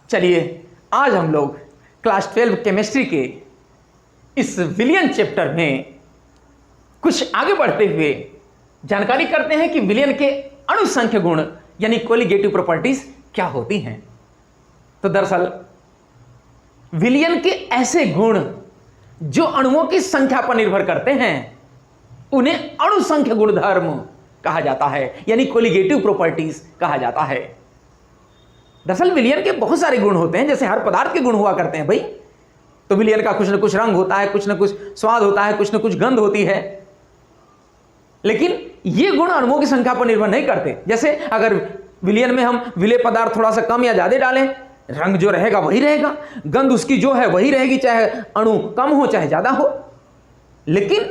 चलिए आज हम लोग क्लास 12 केमिस्ट्री के इस विलियन चैप्टर में कुछ आगे बढ़ते हुए जानकारी करते हैं कि विलियन के अणुसंख्य गुण यानी कोलिगेटिव प्रॉपर्टीज क्या होती हैं। तो दरअसल विलियन के ऐसे गुण जो अणुओं की संख्या पर निर्भर करते हैं उन्हें अणुसंख्य गुणधर्म कहा जाता है यानी कोलिगेटिव प्रॉपर्टीज कहा जाता है। दरअसल विलियन के बहुत सारे गुण होते हैं, जैसे हर पदार्थ के गुण हुआ करते हैं भाई। तो विलियन का कुछ ना कुछ रंग होता है, कुछ ना कुछ स्वाद होता है, कुछ ना कुछ गंध होती है, लेकिन ये गुण अणुओं की संख्या पर निर्भर नहीं करते। जैसे अगर विलियन में हम विलेय पदार्थ थोड़ा सा कम या ज्यादा डालें, रंग जो रहेगा वही रहेगा, गंध उसकी जो है वही रहेगी, चाहे अणु कम हो चाहे ज्यादा हो। लेकिन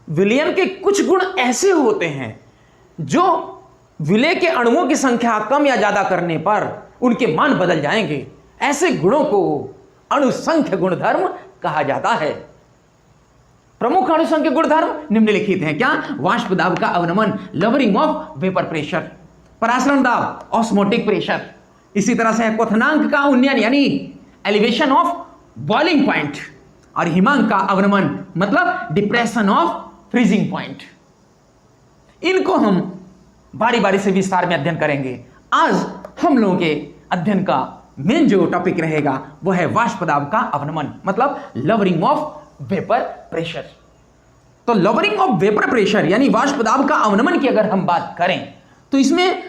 विलियन के कुछ गुण ऐसे होते हैं जो विलेय के अणुओं की संख्या कम या ज्यादा करने पर उनके मान बदल जाएंगे। ऐसे गुणों को अणुसंख्य गुणधर्म कहा जाता है। प्रमुख अणुसंख्य गुणधर्म निम्नलिखित हैं। क्या? वाष्प दाब का अवनमन, लवरिंग ऑफ वेपर प्रेशर, परासरण दाब, ऑस्मोटिक प्रेशर। इसी तरह से क्वथनांक का उन्नयन यानी एलिवेशन ऑफ बॉइलिंग पॉइंट, और हिमांक का अवनमन मतलब डिप्रेशन ऑफ फ्रीजिंग पॉइंट। इनको हम बारी बारी से विस्तार में अध्ययन करेंगे। आज हम लोगों के अध्ययन का मेन जो टॉपिक रहेगा वो है वाष्प दाब का अवनमन मतलब लवरिंग ऑफ वेपर प्रेशर। तो लवरिंग ऑफ वेपर प्रेशर यानी वाष्प दाब का अवनमन की अगर हम बात करें तो इसमें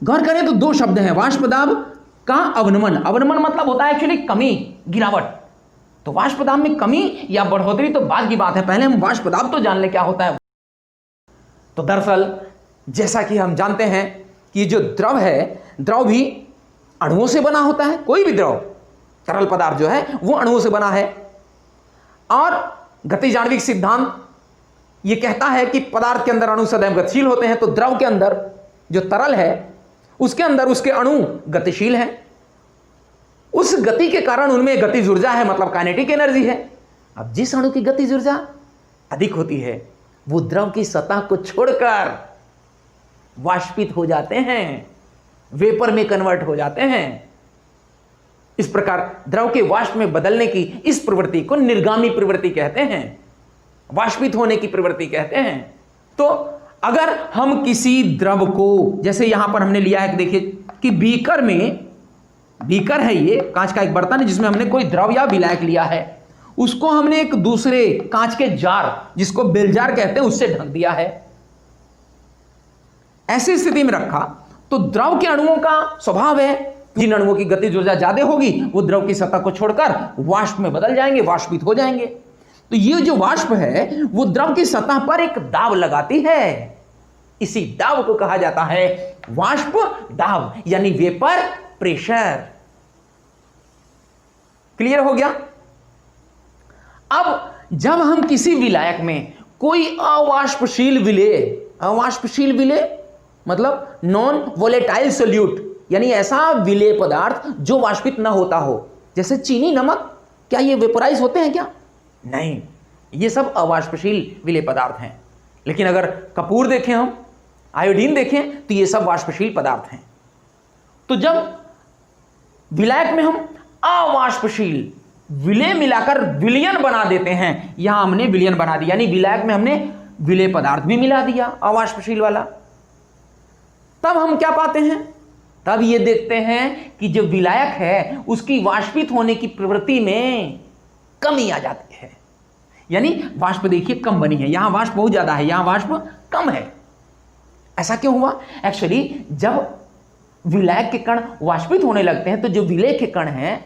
गौर करें तो दो शब्द हैं, वाष्प दाब का अवनमन। अवनमन मतलब होता है एक्चुअली कमी, गिरावट। तो वाष्प दाब में कमी या बढ़ोतरी तो बाद की बात है, पहले हम वाष्प दाब तो जान ले क्या होता है। तो दरअसल जैसा कि हम जानते हैं कि जो द्रव है, द्रव भी अणुओं से बना होता है। कोई भी द्रव तरल पदार्थ जो है वो अणुओं से बना है। और गतिज आणविक सिद्धांत ये कहता है कि पदार्थ के अंदर अणु सदैव गतिशील होते हैं। तो द्रव के अंदर जो तरल है उसके अंदर उसके अणु गतिशील हैं। उस गति के कारण उनमें गतिज ऊर्जा है मतलब काइनेटिक एनर्जी है। अब जिस अणु की गतिज ऊर्जा अधिक होती है वो द्रव की सतह को छोड़कर वाष्पित हो जाते हैं, वेपर में कन्वर्ट हो जाते हैं। इस प्रकार द्रव के वाष्प में बदलने की इस प्रवृत्ति को निर्गामी प्रवृत्ति कहते हैं, वाष्पित होने की प्रवृत्ति कहते हैं। तो अगर हम किसी द्रव को, जैसे यहां पर हमने लिया है, देखिए कि बीकर में, बीकर है ये कांच का एक बर्तन है जिसमें हमने कोई द्रव या विलायक लिया है, उसको हमने एक दूसरे कांच के जार जिसको बेल जार कहते हैं उससे ढक दिया है। ऐसी स्थिति में रखा तो द्रव के अणुओं का स्वभाव है जिन अणुओं की गतिज ऊर्जा ज्यादा होगी वो द्रव की सतह को छोड़कर वाष्प में बदल जाएंगे, वाष्पित हो जाएंगे। तो ये जो वाष्प है वो द्रव की सतह पर एक दाब लगाती है। इसी दाब को कहा जाता है वाष्प दाब यानी वेपर प्रेशर। क्लियर हो गया? अब जब हम किसी विलायक में कोई अवाष्पशील विलेय, अवाष्पशील विलेय मतलब नॉन वोलेटाइल सोल्यूट यानी ऐसा विलेय पदार्थ जो वाष्पित ना होता हो, जैसे चीनी, नमक, क्या ये वेपोराइज होते हैं? क्या नहीं, ये सब अवाष्पशील विलेय पदार्थ हैं। लेकिन अगर कपूर देखें, हम आयोडीन देखें तो ये सब वाष्पशील पदार्थ हैं। तो जब विलायक में हम अवाष्पशील विलेय मिलाकर विलियन बना देते हैं, यहां हमने विलियन बना दिया यानी विलायक में हमने विलेय पदार्थ भी मिला दिया अवाष्पशील वाला, तब हम क्या पाते हैं? तब ये देखते हैं कि जो विलायक है उसकी वाष्पित होने की प्रवृत्ति में कमी आ जाती है। यानी वाष्प देखिए कम बनी है, यहां वाष्प बहुत ज्यादा है, यहां वाष्प कम है। ऐसा क्यों हुआ? एक्चुअली जब विलायक के कण वाष्पित होने लगते हैं तो जो विलेय के कण हैं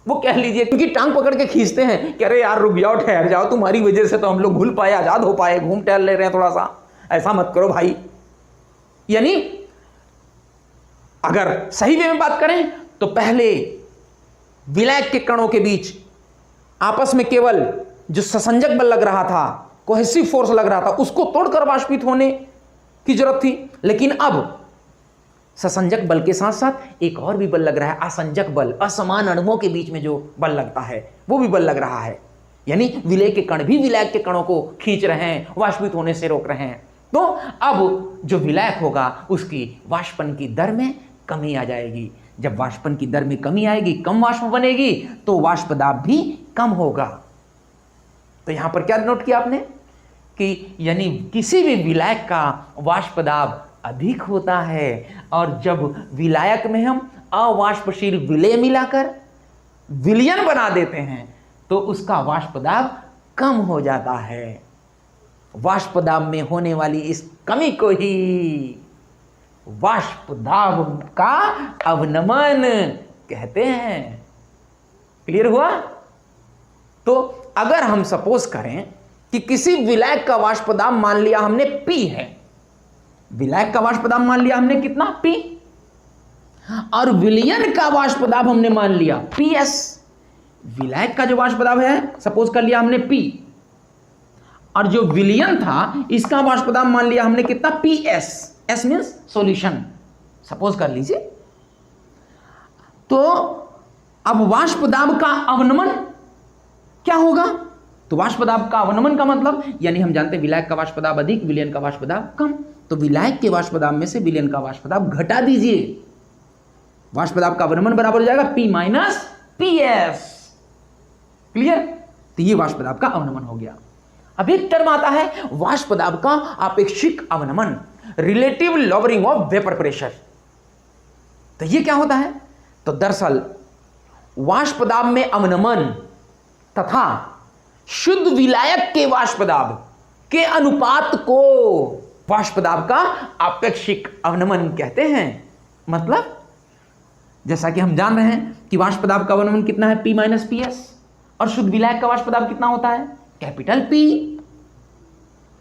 वो कह लीजिए क्योंकि टांग पकड़ के खींचते हैं कि अरे यार रुक जाओ, ठहर जाओ, तुम्हारी वजह से तो हम लोग घुल पाए, आजाद हो पाए, घूम टहल ले रहे हैं, थोड़ा सा ऐसा मत करो भाई। यानी अगर सही वे में बात करें तो पहले विलायक के कणों के बीच आपस में केवल जो ससंजक बल लग रहा था, कोहेसिव फोर्स लग रहा था, उसको तोड़कर वाष्पित होने की जरूरत थी। लेकिन अब ससंजक बल के साथ साथ एक और भी बल लग रहा है, असंजक बल, असमान अणुओं के बीच में जो बल लगता है वो भी बल लग रहा है। यानी विलेय के कण भी विलायक के कणों को खींच रहे हैं, वाष्पित होने से रोक रहे हैं। तो अब जो विलायक होगा उसकी वाष्पन की दर में कमी आ जाएगी। जब वाष्पन की दर में कमी आएगी, कम वाष्प बनेगी, तो वाष्प दाब भी कम होगा। तो यहां पर क्या नोट किया आपने कि यानी किसी भी विलायक का वाष्प दाब अधिक होता है, और जब विलायक में हम अवाष्पशील विलेय मिलाकर विलयन बना देते हैं तो उसका वाष्प दाब कम हो जाता है। वाष्प दाब में होने वाली इस कमी को ही वाष्प दाब का अवनमन कहते हैं। क्लियर हुआ? तो अगर हम सपोज करें कि किसी विलायक का वाष्प दाब मान लिया हमने P है, विलायक का वाष्प दाब मान लिया हमने कितना P, और विलयन का वाष्प दाब हमने मान लिया PS। विलायक का जो वाष्प दाब है सपोज कर लिया हमने P, और जो विलयन था इसका वाष्प दाब मान लिया हमने कितना PS। S means solution, suppose कर लीजिए। तो अब वाष्प दाब का अवनमन क्या होगा? तो वाष्प दाब का अवनमन का मतलब, यानी हम जानते हैं विलायक का वाष्प दाब अधिक, विलयन का वाष्प दाब कम, तो विलायक के वाष्प दाब में से विलयन का वाष्प दाब घटा दीजिए। वाष्प दाब का अवनमन बराबर हो जाएगा P माइनस PS। क्लियर? तो ये वाष्प दाब का अवनमन हो गया। अब एक टर्म आता है वाष्प दाब का आपेक्षिक अवनमन, relative lowering of vapour pressure. तो ये क्या होता है? तो दरअसल वाष्प दाब में अवनमन तथा शुद्ध विलायक के वाष्प दाब के अनुपात को वाष्प दाब का आपेक्षिक अवनमन कहते हैं। मतलब जैसा कि हम जान रहे हैं कि वाष्प दाब का अवनमन कितना है P माइनस PS, और शुद्ध विलायक का वाष्प दाब कितना होता है कैपिटल P।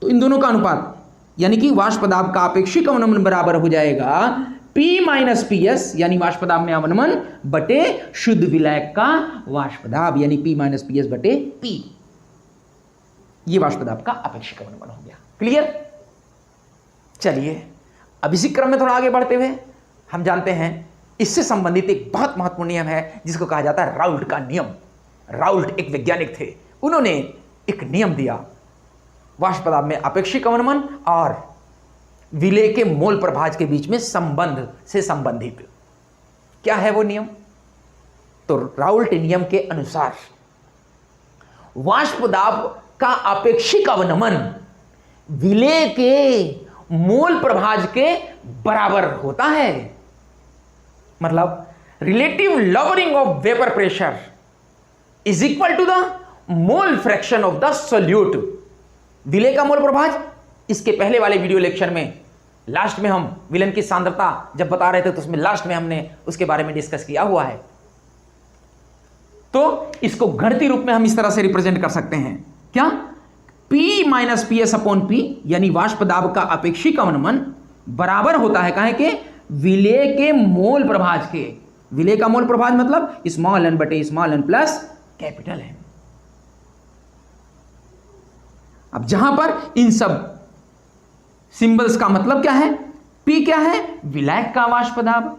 तो इन दोनों का अनुपात यानी कि वाष्प दाब का आपेक्षिक अवनमन बराबर हो जाएगा P माइनस PS, यानी वाष्प दाब में अवनमन बटे शुद्ध विलायक का वाष्प दाब, यानी P माइनस PS बटे P। ये वाष्प दाब का आपेक्षिक अवनमन हो गया। क्लियर? चलिए अब इसी क्रम में थोड़ा आगे बढ़ते हुए हम जानते हैं इससे संबंधित एक बहुत महत्वपूर्ण नियम है जिसको कहा जाता है राउल्ट का नियम। राउल्ट एक वैज्ञानिक थे, उन्होंने एक नियम दिया वाष्प दाब में आपेक्षिक अवनमन और विलेय के मोल प्रभाज के बीच में संबंध से संबंधित। क्या है वो नियम? तो राउल्ट नियम के अनुसार वाष्प दाब का आपेक्षिक अवनमन विलेय के मोल प्रभाज के बराबर होता है। मतलब relative lowering of vapour pressure is equal to the mole fraction of the solute. विलेय का मोल प्रभाज, इसके पहले वाले वीडियो लेक्चर में लास्ट में हम विलयन की सांद्रता जब बता रहे थे तो उसमें लास्ट में हमने उसके बारे में डिस्कस किया हुआ है। तो इसको गणितीय रूप में हम इस तरह से रिप्रेजेंट कर सकते हैं, क्या? P minus PS upon P, यानी वाष्प दाब का आपेक्षिक अवनमन बराबर होता है काहे के विलेय के मोल प्रभाज के। विलेय का मोल प्रभाज मतलब स्मॉल n बटे small n plus capital n। अब जहां पर इन सब सिंबल्स का मतलब क्या है? P क्या है? विलायक का वाष्प दाब।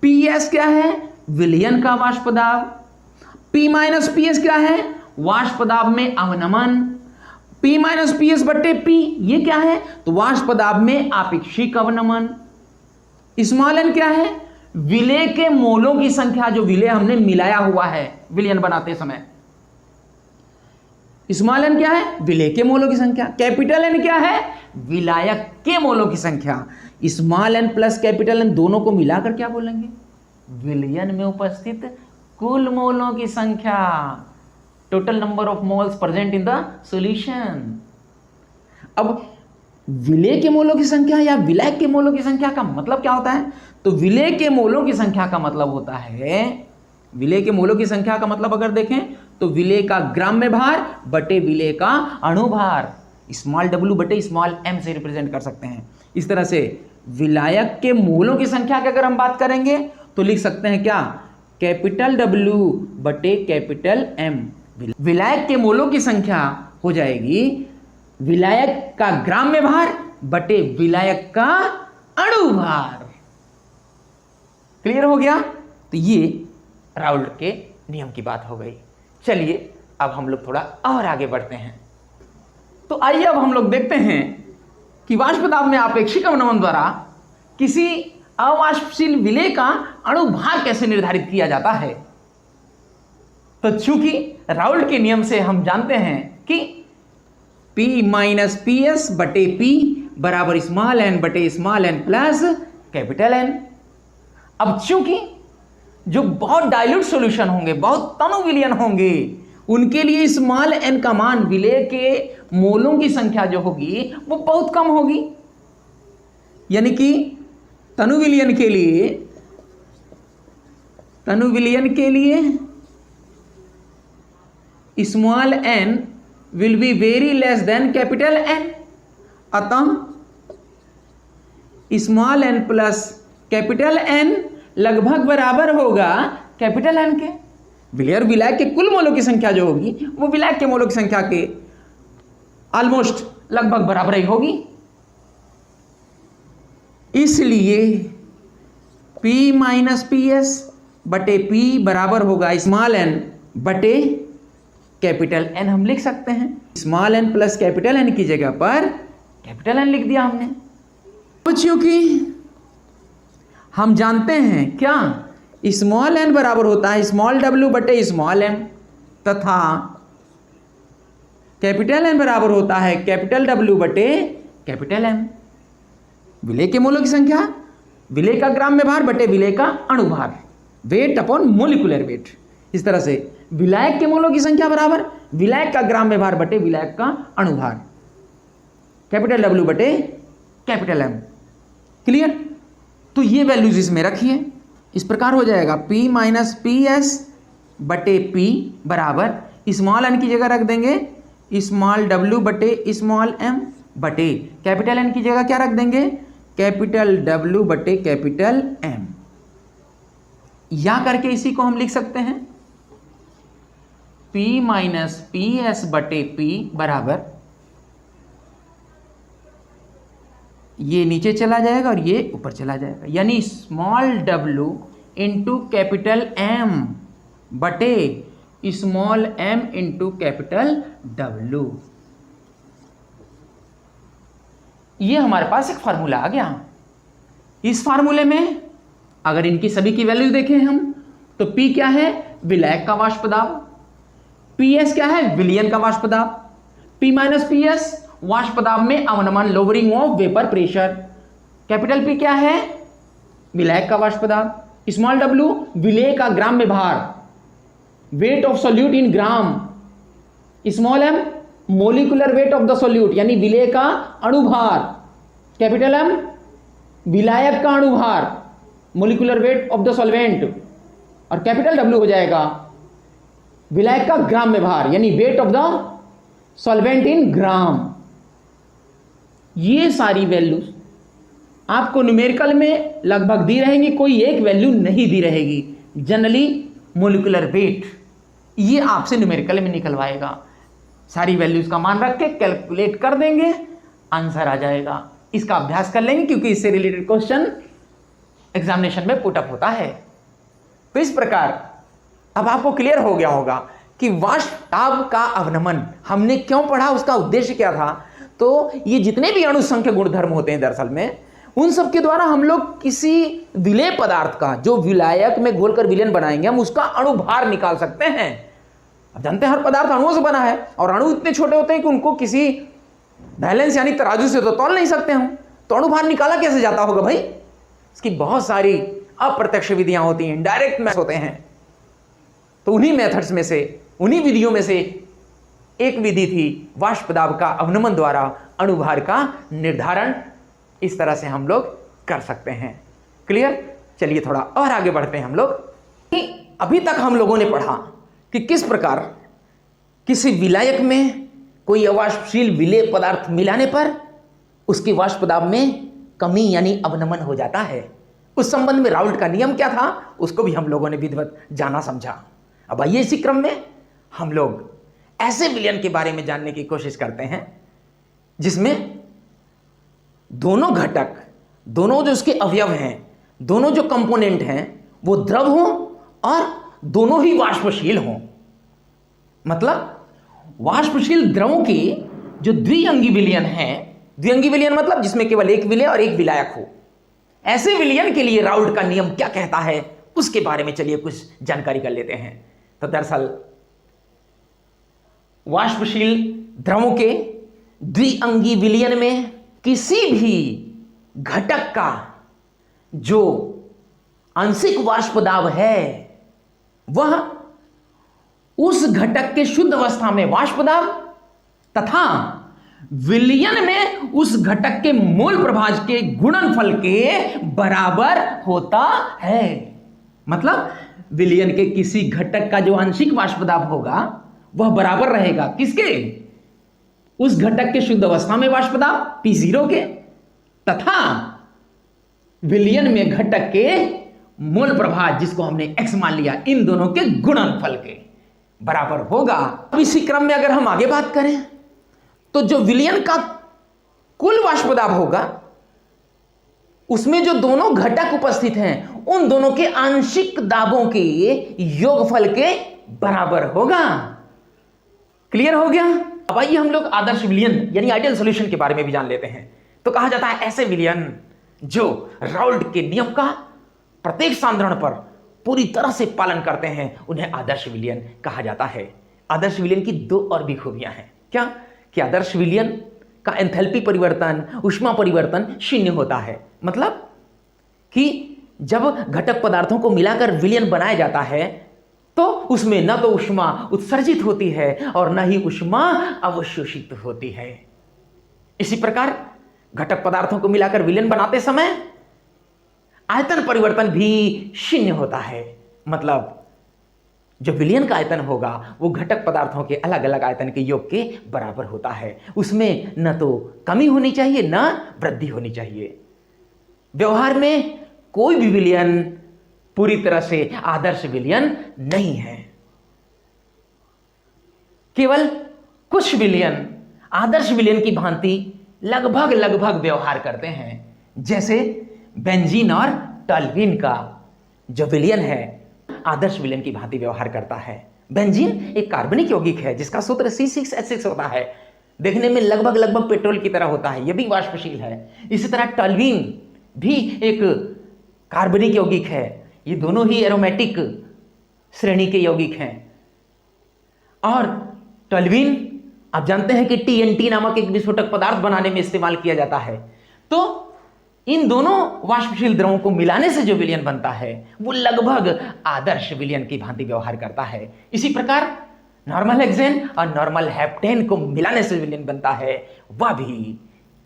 PS क्या है? विलयन का वाष्प दाब। P माइनस PS क्या है? वाष्प दाब में अवनमन। P माइनस PS बट्टे P ये क्या है? तो वाष्प दाब में आपेक्षिक अवनमन। स्मॉल n क्या है? विलेय के मोलों की संख्या, जो विलेय हमने मिलाया हुआ है विलयन बनाते समय। स्मॉल n क्या है? विलेय के मोलों की संख्या। कैपिटल N क्या है? विलायक के मोलों की संख्या। Small n plus capital N दोनों को मिलाकर क्या बोलेंगे? विलयन में उपस्थित कुल मोलों की संख्या, total number of moles present in the solution. अब विलेय के मोलों की संख्या या विलायक के मोलों की संख्या का मतलब क्या होता है? तो विलेय के मोलों की संख्या का मतलब होता है, विलेय के मोलों की संख्या का मतलब अगर देखें तो विलेय का ग्राम में भार बटे विलेय का अणुभार, स्मॉल w बटे स्मॉल m से रिप्रेजेंट कर सकते हैं। इस तरह से विलायक के मोलों की संख्या की अगर हम बात करेंगे तो लिख सकते हैं क्या? कैपिटल W बटे कैपिटल M। विलायक के मोलों की संख्या हो जाएगी विलायक का ग्राम में भार बटे विलायक का अणुभार। क्लियर हो गया? तो ये राउल्ट के नियम की बात हो गई। चलिए अब हम लोग थोड़ा और आगे बढ़ते हैं। तो आइए अब हम लोग देखते हैं कि वाष्प दाब में आपेक्षिक अवनमन द्वारा किसी अवाष्पशील विलेय का अणुभार कैसे निर्धारित किया जाता है? तो चूंकि राउल्ट के नियम से हम जानते हैं कि P माइनस पी एस बटे P बराबर स्मॉल n बटे small n plus capital N। अब चूंकि जो बहुत डाइल्यूट सॉल्यूशन होंगे, बहुत तनु विलयन होंगे, उनके लिए स्मॉल n का मान विलेय के मोलों की संख्या जो होगी वो बहुत कम होगी। यानी कि तनु विलयन के लिए small n will be very less than capital N। अतः small n plus capital N लगभग बराबर होगा कैपिटल N के। विलेय और विलायक के कुल मोलों की संख्या जो होगी वो विलायक के मोलों की संख्या के ऑलमोस्ट लगभग बराबर ही होगी। इसलिए P माइनस पी एस बटे P बराबर होगा स्मॉल n बटे कैपिटल N। हम लिख सकते हैं small n plus capital N की जगह पर कैपिटल N लिख दिया हमने। क्योंकि हम जानते हैं क्या, स्मॉल n बराबर होता है स्मॉल w बटे स्मॉल m तथा कैपिटल N बराबर होता है कैपिटल W बटे कैपिटल M। विलेय के मोलों की संख्या विलेय का ग्राम में भार बटे विलेय का अणुभार, वेट अपॉन मोलिकुलर वेट। इस तरह से विलायक के मोलों की संख्या बराबर विलायक का ग्राम में भार बटे विलायक का अणुभार, कैपिटल W बटे कैपिटल M। क्लियर? तो ये वैल्यूज इसमें रखिए, इस प्रकार हो जाएगा P माइनस पी एस बटे P बराबर स्मॉल n की जगह रख देंगे स्मॉल w बटे स्मॉल m बटे कैपिटल N की जगह क्या रख देंगे कैपिटल W बटे कैपिटल M। या करके इसी को हम लिख सकते हैं P माइनस पी एस बटे P बराबर, ये नीचे चला जाएगा और ये ऊपर चला जाएगा, यानी small w into capital M बटे small m into capital W। ये हमारे पास एक फार्मूला आ गया। इस फार्मूले में अगर इनकी सभी की वैल्यूज देखें हम तो P क्या है विलायक का वाष्प दाब, PS क्या है विलयन का वाष्प दाब, P माइनस पी एस वाष्प दाब में अवनमन lowering of vapour pressure, capital P क्या है विलायक का वाष्प दाब, स्मॉल w विलेय का ग्राम में भार, weight of solute in gram, small m molecular weight of the solute यानी विलेय का अणुभार, कैपिटल M विलायक का अणुभार molecular weight of the solvent, और कैपिटल W हो जाएगा विलायक का ग्राम में भार यानी weight of the solvent in gram. ये सारी वैल्यूज आपको न्यूमेरिकल में लगभग दी रहेंगी, कोई एक वैल्यू नहीं दी रहेगी। जनरली मोलिकुलर वेट ये आपसे न्यूमेरिकल में निकलवाएगा, सारी वैल्यूज का मान रख के कैलकुलेट कर देंगे, आंसर आ जाएगा। इसका अभ्यास कर लेंगे क्योंकि इससे रिलेटेड क्वेश्चन एग्जामिनेशन में पुट अप होता है। तो इस प्रकार अब आपको क्लियर हो गया होगा कि वाष्प दाब का अवनमन हमने क्यों पढ़ा, उसका उद्देश्य क्या था। तो ये जितने भी अणुसंख्य गुणधर्म होते हैं दरअसल में उन सब के द्वारा हम लोग किसी विलेय पदार्थ का जो विलायक में घोलकर विलयन बनाएंगे हम उसका अणुभार निकाल सकते हैं। अब जानते हैं हर पदार्थ अणुओं से बना है और अणु इतने छोटे होते हैं कि उनको किसी बैलेंस यानी तराजू से तो तौल नहीं सकते हम, तो अणुभार निकाला कैसे जाता होगा भाई। इसकी बहुत सारी अप्रत्यक्ष विधियां होती हैं, डायरेक्ट मेथड्स होते हैं। तो उन्हीं मेथड्स में से उन्हीं विधियों में से एक विधि थी वाष्प दाब का अवनमन द्वारा अणुभार का निर्धारण। इस तरह से हम लोग कर सकते हैं। क्लियर? चलिए थोड़ा और आगे बढ़ते हैं हम लोग। अभी तक हम लोगों ने पढ़ा कि किस प्रकार किसी विलायक में कोई अवाष्पशील विलेय पदार्थ मिलाने पर उसके वाष्प दाब में कमी यानी अवनमन हो जाता है। उस संबंध में राउल्ट का नियम क्या था उसको भी हम लोगों ने विधिवत जाना समझा। अब आइए इसी क्रम में हम लोग ऐसे विलयन के बारे में जानने की कोशिश करते हैं जिसमें दोनों घटक, दोनों जो उसके अवयव हैं, दोनों जो कंपोनेंट हैं वो द्रव हों और दोनों ही वाष्पशील हों। मतलब वाष्पशील द्रवों की जो द्विअंगी विलयन है, द्विअंगी विलयन मतलब जिसमें केवल एक विलेय और एक विलायक हो, ऐसे विलयन के लिए राउल्ट का नियम क्या कहता है उसके बारे में चलिए कुछ जानकारी कर लेते हैं। तो दरअसल वाष्पशील द्रवों के द्विअंगी विलयन में किसी भी घटक का जो आंशिक वाष्प दाब है वह उस घटक के शुद्ध अवस्था में वाष्प दाब तथा विलयन में उस घटक के मोल प्रभाज के गुणनफल के बराबर होता है। मतलब विलयन के किसी घटक का जो आंशिक वाष्प दाब होगा वह बराबर रहेगा किसके, उस घटक के शुद्ध अवस्था में वाष्प दाब P0 के तथा विलयन में घटक के मोल प्रभाज जिसको हमने x मान लिया इन दोनों के गुणनफल के बराबर होगा। अब इसी क्रम में अगर हम आगे बात करें तो जो विलयन का कुल वाष्प दाब होगा उसमें जो दोनों घटक उपस्थित हैं उन दोनों के आंशिक दाबों के योगफल के बराबर होगा। क्लियर हो गया। अब आइए हम लोग आदर्श विलयन यानी आइडियल सॉल्यूशन के बारे में भी जान लेते हैं। तो कहा जाता है ऐसे विलयन जो राउल्ट के नियम का प्रत्येक सांद्रण पर पूरी तरह से पालन करते हैं उन्हें आदर्श विलयन कहा जाता है। आदर्श विलयन की दो और भी खूबियां हैं। क्या कि आदर्श विलयन का एंथैल्पी परिवर्तन ऊष्मा परिवर्तन शून्य होता है। मतलब कि जब घटक पदार्थों को मिलाकर विलयन बनाया जाता है तो उसमें न तो ऊष्मा उत्सर्जित होती है और न ही ऊष्मा अवशोषित होती है। इसी प्रकार घटक पदार्थों को मिलाकर विलयन बनाते समय आयतन परिवर्तन भी शून्य होता है। मतलब जो विलयन का आयतन होगा वो घटक पदार्थों के अलग अलग आयतन के योग के बराबर होता है। उसमें न तो कमी होनी चाहिए न वृद्धि होनी चाहिए। व्यवहार में कोई भी विलयन पूरी तरह से आदर्श विलयन नहीं है। केवल कुछ विलयन आदर्श विलयन की भांति लगभग व्यवहार करते हैं। जैसे बेंजीन और टॉल्यूइन का जो विलयन है आदर्श विलयन की भांति व्यवहार करता है। बेंजीन एक कार्बनिक यौगिक है जिसका सूत्र C6H6 होता है। देखने में लगभग पेट्रोल की तरह होता है, यह भी वाष्पशील है। इसी तरह टॉल्यूइन भी एक कार्बनिक यौगिक है। ये दोनों ही एरोमेटिक श्रेणी के यौगिक हैं। और टॉल्यूइन आप जानते हैं कि TNT नामक एक विस्फोटक पदार्थ बनाने में इस्तेमाल किया जाता है। तो इन दोनों वाष्पशील द्रवों को मिलाने से जो विलयन बनता है वो लगभग आदर्श विलयन की भांति व्यवहार करता है। इसी प्रकार नॉर्मल हेक्सेन और नॉर्मल हेप्टेन को मिलाने से विलयन बनता है, वह भी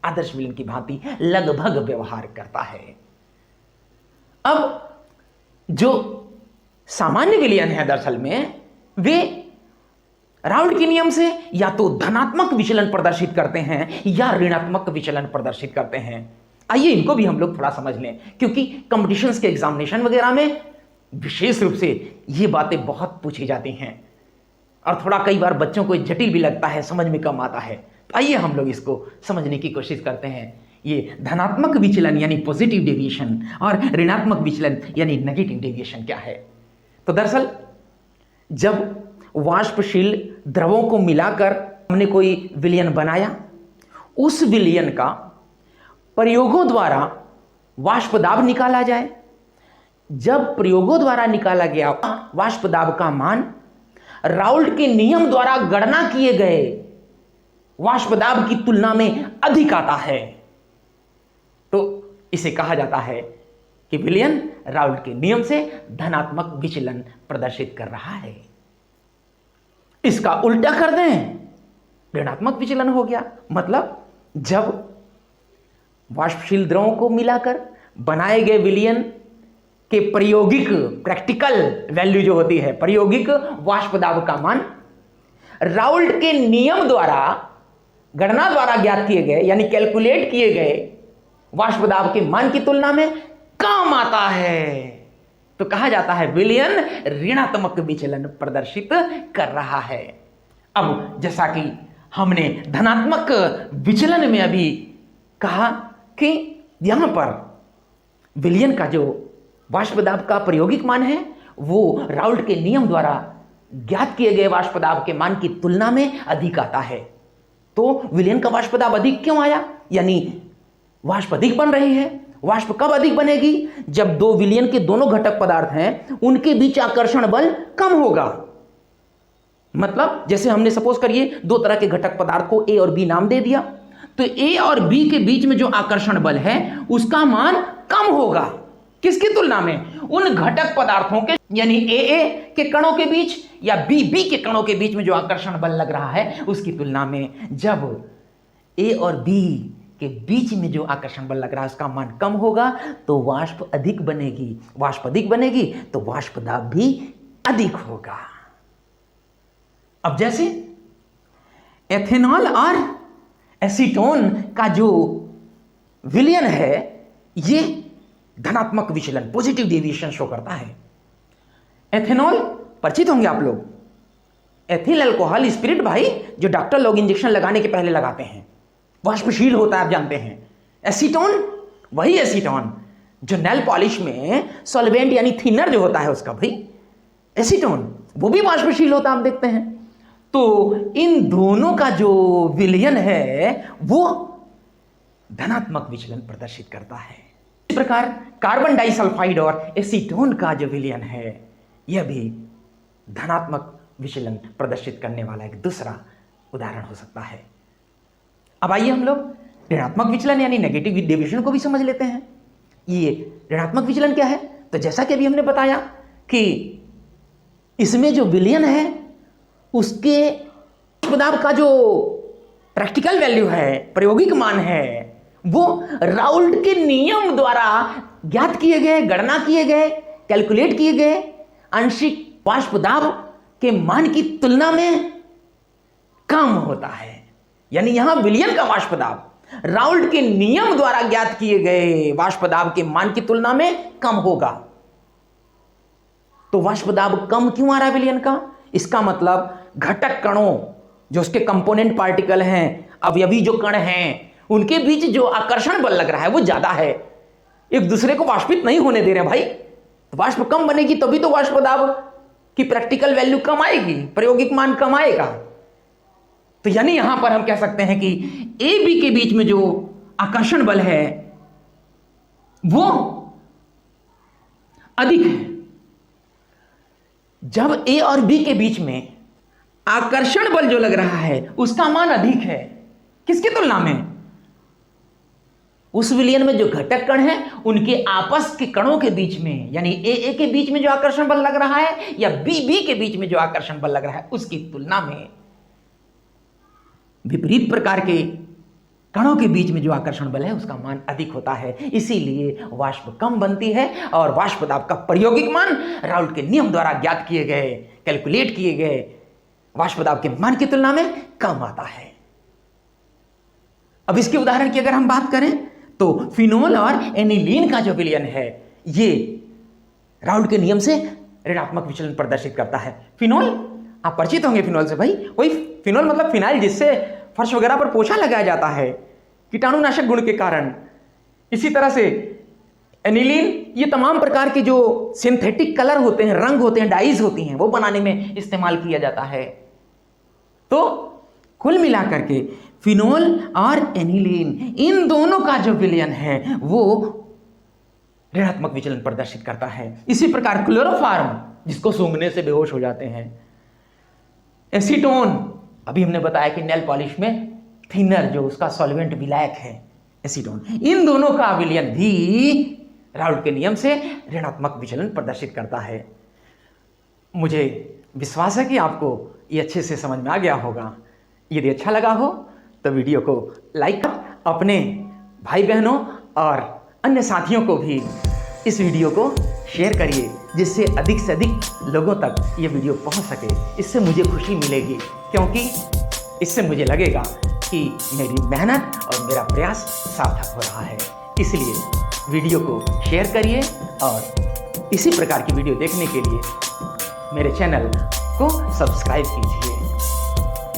आदर्श विलयन की भांति लगभग व्यवहार करता है। अब जो सामान्य विलयन है दरअसल में वे राउल्ट के नियम से या तो धनात्मक विचलन प्रदर्शित करते हैं या ऋणात्मक विचलन प्रदर्शित करते हैं। आइए इनको भी हम लोग थोड़ा समझ लें, क्योंकि कॉम्पिटिशन्स के एग्जामिनेशन वगैरह में विशेष रूप से ये बातें बहुत पूछी जाती हैं और थोड़ा कई बार बच्चों को जटिल भी लगता है, समझ में कम आता है। तो आइए हम लोग इसको समझने की कोशिश करते हैं। ये धनात्मक विचलन यानी पॉजिटिव डेविएशन और ऋणात्मक विचलन यानी नेगेटिव डेविएशन क्या है। तो दरअसल जब वाष्पशील द्रवों को मिलाकर हमने कोई विलयन बनाया, उस विलयन का प्रयोगों द्वारा वाष्प दाब निकाला जाए। जब प्रयोगों द्वारा निकाला गया वाष्प दाब का मान राउल्ट के नियम द्वारा गणना किए गए वाष्प दाब की तुलना में अधिक आता है तो इसे कहा जाता है कि विलयन राउल्ट के नियम से धनात्मक विचलन प्रदर्शित कर रहा है। इसका उल्टा कर दें, ऋणात्मक विचलन हो गया। मतलब जब वाष्पशील द्रवों को मिलाकर बनाए गए विलयन के प्रायोगिक प्रैक्टिकल वैल्यू जो होती है, प्रायोगिक वाष्प दाब का मान राउल्ट के नियम द्वारा गणना द्वारा ज्ञात किए गए यानी कैलकुलेट किए गए वाष्प दाब के मान की तुलना में कम आता है तो कहा जाता है विलयन ऋणात्मक विचलन प्रदर्शित कर रहा है। अब जैसा कि हमने धनात्मक विचलन में अभी कहा कि यहां पर विलयन का जो वाष्प दाब का प्रायोगिक मान है वो राउल्ट के नियम द्वारा ज्ञात किए गए वाष्प दाब के मान की तुलना में अधिक आता है। तो विलयन का वाष्प दाब अधिक क्यों आया, यानी वाष्प अधिक बन रही है वाष्प कब अधिक बनेगी? जब दो विलयन के दोनों घटक पदार्थ हैं उनके बीच आकर्षण बल कम होगा। मतलब जैसे हमने सपोज करिए दो तरह के घटक पदार्थ को ए और बी नाम दे दिया, तो ए और बी के बीच में जो आकर्षण बल है उसका मान कम होगा। किसकी तुलना में? उन घटक पदार्थों के, यानी ए के कणों के बीच या बी के कणों के बीच में जो आकर्षण बल लग रहा है उसकी तुलना में। जब ए और बी के बीच में जो आकर्षण बल लग रहा है उसका मान कम होगा तो वाष्प अधिक बनेगी। वाष्प अधिक बनेगी तो वाष्प दाब भी अधिक होगा। अब जैसे एथेनॉल और एसीटोन का जो विलयन है ये धनात्मक विचलन, पॉजिटिव डेविएशन शो करता है। एथेनॉल परिचित होंगे आप लोग, एथिल अल्कोहल स्पिरिट भाई, जो डॉक्टर लोग इंजेक्शन लगाने के पहले लगाते हैं, वाष्पशील होता है, आप जानते हैं। एसीटोन, वही एसीटोन जो नेल पॉलिश में सॉल्वेंट यानी थिनर जो होता है उसका भाई एसीटोन, वो भी वाष्पशील होता है, आप देखते हैं। तो इन दोनों का जो विलयन है वो धनात्मक विचलन प्रदर्शित करता है। इस प्रकार कार्बन डाइसल्फाइड और एसीटोन का जो विलयन है यह भी धनात्मक विचलन प्रदर्शित करने वाला एक दूसरा उदाहरण हो सकता है। अब आइए हम लोग ऋणात्मक विचलन यानी नेगेटिव डेविएशन को भी समझ लेते हैं। ये ऋणात्मक विचलन क्या है? तो जैसा कि अभी हमने बताया कि इसमें जो विलयन है उसके दाब का जो प्रैक्टिकल वैल्यू है, प्रायोगिक मान है, वो राउल्ट के नियम द्वारा ज्ञात किए गए, गणना किए गए, कैलकुलेट किए गए आंशिक वाष्प दाब के मान की तुलना में कम होता है। यानी यहां विलयन का वाष्प दाब राउल्ट के नियम द्वारा ज्ञात किए गए वाष्प दाब के मान की तुलना में कम होगा। तो वाष्प दाब कम क्यों आ रहा है विलयन का? इसका मतलब घटक कणों, जो उसके कंपोनेंट पार्टिकल हैं, अवयवी जो कण हैं, उनके बीच जो आकर्षण बल लग रहा है वो ज्यादा है, एक दूसरे को वाष्पित नहीं होने दे रहे भाई। तो वाष्प कम बनेगी तभी तो वाष्प दाब की प्रैक्टिकल वैल्यू कम आएगी, प्रायोगिक मान कम आएगा। तो यानी यहां पर हम कह सकते हैं कि ए बी के बीच में जो आकर्षण बल है वो अधिक है। जब ए और बी के बीच में आकर्षण बल जो लग रहा है उसका मान अधिक है, किसकी तुलना में? उस विलयन में जो घटक कण हैं उनके आपस के कणों के बीच में, यानी ए के बीच में जो आकर्षण बल लग रहा है या बी के बीच में जो आकर्षण बल लग रहा है उसकी तुलना में विपरीत प्रकार के कणों के बीच में जो आकर्षण बल है उसका मान अधिक होता है। इसीलिए वाष्प कम बनती है और वाष्प दाब का प्रायोगिक मान राउल्ट के नियम द्वारा ज्ञात किए गए, कैलकुलेट किए गए वाष्प दाब के मान की तुलना में कम आता है। अब इसके उदाहरण की अगर हम बात करें तो फिनोल और एनिलीन का जो विलयन है ये राउल्ट के नियम से ऋणात्मक विचलन प्रदर्शित करता है। फिनोल, आप परिचित होंगे फिनोल से भाई, वही फिनोल मतलब फिनाइल, जिससे फर्श वगैरह पर पोछा लगाया जाता है कीटाणुनाशक गुण के कारण। इसी तरह से एनिलीन, ये तमाम प्रकार के जो सिंथेटिक कलर होते हैं, रंग होते हैं, डाइज होती हैं, वो बनाने में इस्तेमाल किया जाता है। तो कुल मिलाकर के फिनोल और एनिलीन, इन दोनों का जो विलयन है वो ऋणात्मक विचलन प्रदर्शित करता है। इसी प्रकार क्लोरोफॉर्म, जिसको सूंघने से बेहोश हो जाते हैं, एसीटोन, अभी हमने बताया कि नेल पॉलिश में थिनर जो उसका सॉल्वेंट विलायक है एसीटोन, इन दोनों का विलयन भी राउल्ट के नियम से ऋणात्मक विचलन प्रदर्शित करता है। मुझे विश्वास है कि आपको ये अच्छे से समझ में आ गया होगा। यदि अच्छा लगा हो तो वीडियो को लाइक कर, अपने भाई बहनों और अन्य साथियों को भी इस वीडियो को शेयर करिए, जिससे अधिक से अधिक लोगों तक ये वीडियो पहुंच सके। इससे मुझे खुशी मिलेगी, क्योंकि इससे मुझे लगेगा कि मेरी मेहनत और मेरा प्रयास सार्थक हो रहा है। इसलिए वीडियो को शेयर करिए और इसी प्रकार की वीडियो देखने के लिए मेरे चैनल को सब्सक्राइब कीजिए।